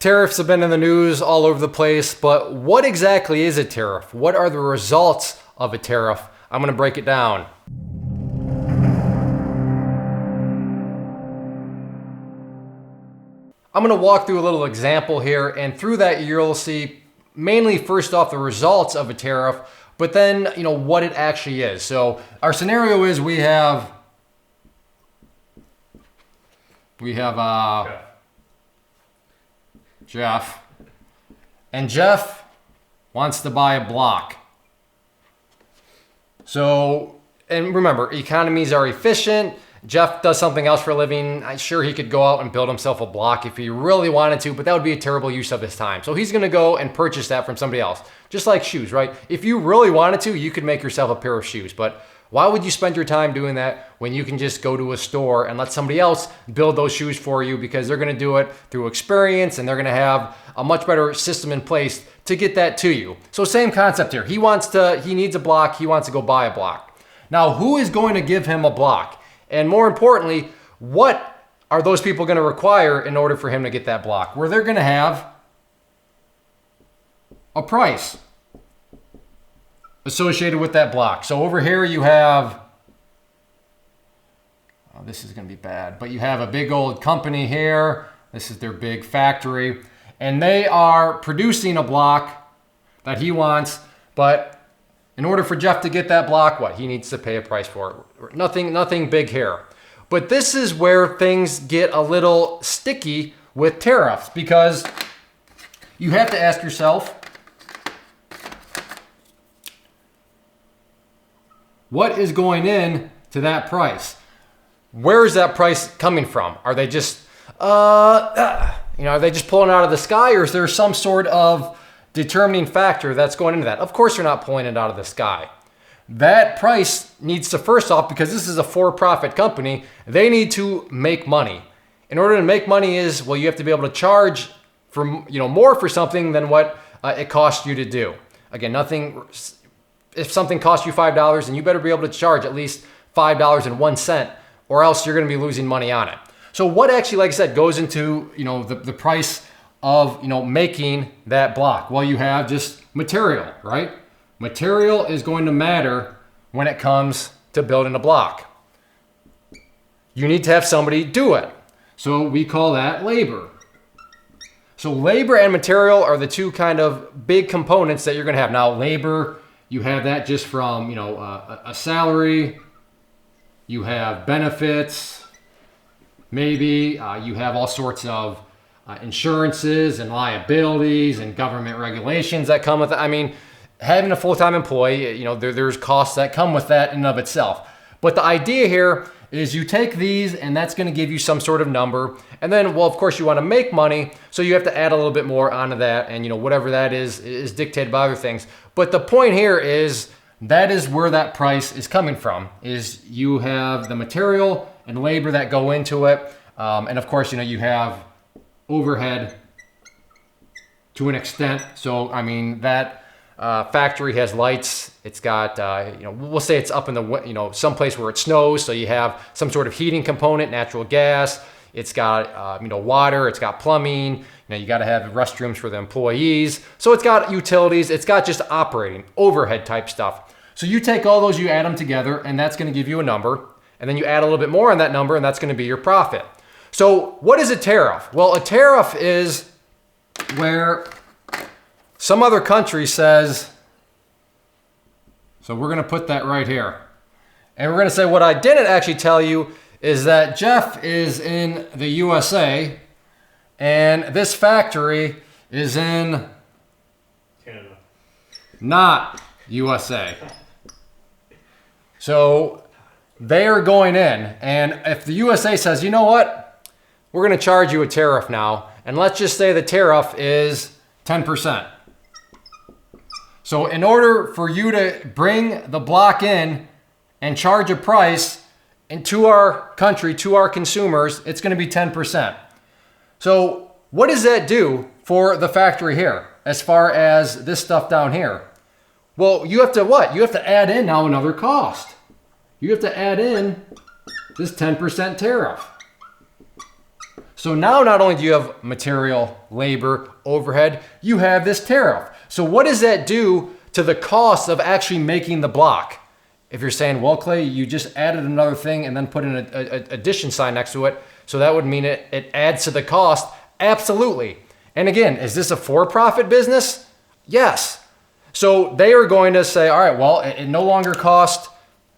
Tariffs have been in the news all over the place, but what exactly is a tariff? What are the results of a tariff? I'm going to break it down. I'm going to walk through a little example here, and through that you'll see mainly first off the results of a tariff, but then what it actually is. So our scenario is we have Jeff, and Jeff wants to buy a block. So, and remember, economies are efficient. Jeff does something else for a living. I'm sure he could go out and build himself a block if he really wanted to, but that would be a terrible use of his time. So he's gonna go and purchase that from somebody else. Just like shoes, right? If you really wanted to, you could make yourself a pair of shoes, but why would you spend your time doing that when you can just go to a store and let somebody else build those shoes for you, because they're gonna do it through experience and they're gonna have a much better system in place to get that to you. So same concept here. He needs a block, he wants to go buy a block. Now, who is going to give him a block? And more importantly, what are those people gonna require in order for him to get that block? Where they're gonna have a price associated with that block. So over here you have, oh, this is gonna be bad, but you have a big old company here. This is their big factory, and they are producing a block that he wants, but in order for Jeff to get that block, what? He needs to pay a price for it. Nothing big here. But this is where things get a little sticky with tariffs, because you have to ask yourself, what is going in to that price? Where is that price coming from? Are they just, are they just pulling it out of the sky, or is there some sort of determining factor that's going into that? Of course they're not pulling it out of the sky. That price needs to, first off, because this is a for-profit company, they need to make money. In order to make money you have to be able to charge for, more for something than what it costs you to do. Again, if something costs you $5, then you better be able to charge at least $5.01, or else you're going to be losing money on it. So what actually, like I said, goes into the price of making that block? Well, you have just material, right? Material is going to matter when it comes to building a block. You need to have somebody do it. So we call that labor. So labor and material are the two kind of big components that you're going to have. Now, labor, you have that just from a salary. You have benefits. Maybe you have all sorts of insurances and liabilities and government regulations that come with it. I mean, having a full-time employee, there's costs that come with that in and of itself. But the idea here is you take these, and that's going to give you some sort of number. And then, well, of course, you want to make money, so you have to add a little bit more onto that, and whatever that is dictated by other things. But the point here is that is where that price is coming from, is you have the material and labor that go into it. And of course, you have overhead to an extent. So, I mean, that factory has lights. It's got, we'll say it's up in the, someplace where it snows. So you have some sort of heating component, natural gas. It's got, water. It's got plumbing. You got to have restrooms for the employees. So it's got utilities. It's got just operating, overhead type stuff. So you take all those, you add them together, and that's going to give you a number. And then you add a little bit more on that number, and that's going to be your profit. So what is a tariff? Well, a tariff is where some other country says, so we're going to put that right here. And we're going to say, what I didn't actually tell you is that Jeff is in the USA, and this factory is in Canada, not USA. So they are going in, and if the USA says, you know what, we're going to charge you a tariff now, and let's just say the tariff is 10%. So in order for you to bring the block in and charge a price into our country, to our consumers, it's going to be 10%. So what does that do for the factory here as far as this stuff down here? Well, you have to what? You have to add in now another cost. You have to add in this 10% tariff. So now not only do you have material, labor, overhead, you have this tariff. So what does that do to the cost of actually making the block? If you're saying, well, Clay, you just added another thing and then put in an addition sign next to it, so that would mean it adds to the cost. Absolutely. And again, is this a for-profit business? Yes. So they are going to say, all right, well, it no longer costs,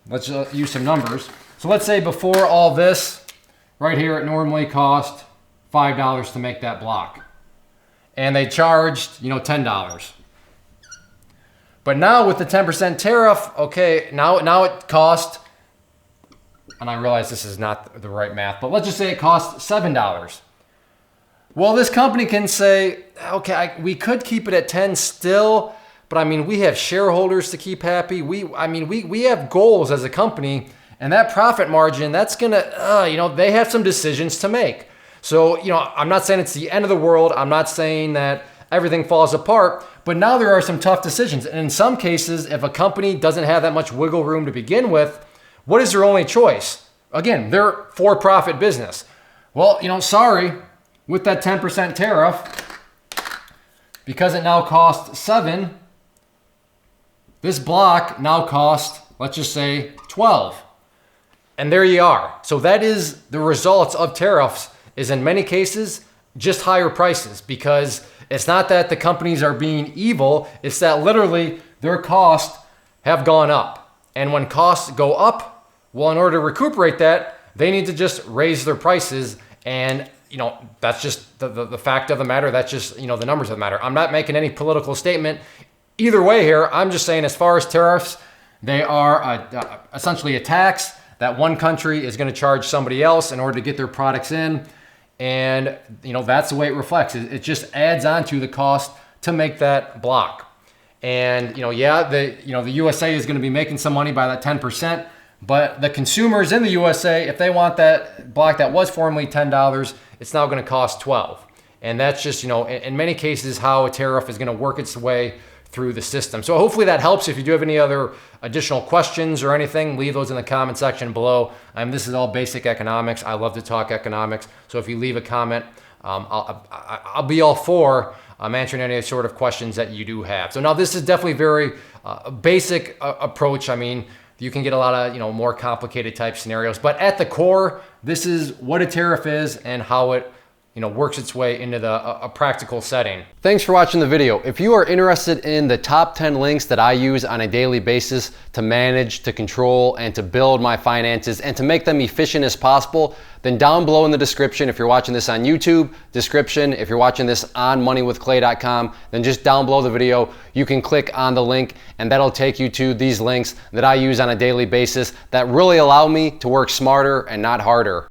let's use some numbers. So let's say before all this, right here, it normally cost $5 to make that block. And they charged, $10. But now with the 10% tariff, okay, now it costs, and I realize this is not the right math, but let's just say it costs $7. Well, this company can say, okay, we could keep it at 10 still, but I mean, we have shareholders to keep happy. We have goals as a company, and that profit margin, that's gonna, they have some decisions to make. So, I'm not saying it's the end of the world. I'm not saying that everything falls apart, but now there are some tough decisions. And in some cases, if a company doesn't have that much wiggle room to begin with, what is their only choice? Again, they're for-profit business. Well, sorry, with that 10% tariff, because it now costs $7, this block now costs, let's just say, $12. And there you are. So that is the results of tariffs, is in many cases, just higher prices, because it's not that the companies are being evil, it's that literally their costs have gone up. And when costs go up, well, in order to recuperate that, they need to just raise their prices. And, that's just the fact of the matter. That's just, the numbers of the matter. I'm not making any political statement either way here. I'm just saying, as far as tariffs, they are essentially a tax that one country is going to charge somebody else in order to get their products in. And, that's the way it reflects. It just adds on to the cost to make that block. And, the USA is going to be making some money by that 10%, but the consumers in the USA, if they want that block that was formerly $10, it's now going to cost $12. And that's just, in many cases, how a tariff is going to work its way through the system. So hopefully that helps. If you do have any other additional questions or anything, leave those in the comment section below. This is all basic economics. I love to talk economics. So if you leave a comment, I'll be all for answering any sort of questions that you do have. So now this is definitely very basic approach. I mean, you can get a lot of more complicated type scenarios, but at the core, this is what a tariff is and how it works its way into a practical setting. Thanks for watching the video. If you are interested in the top 10 links that I use on a daily basis to manage, to control, and to build my finances and to make them efficient as possible, then down below in the description, if you're watching this on YouTube, description, if you're watching this on moneywithclay.com, then just down below the video, you can click on the link and that'll take you to these links that I use on a daily basis that really allow me to work smarter and not harder.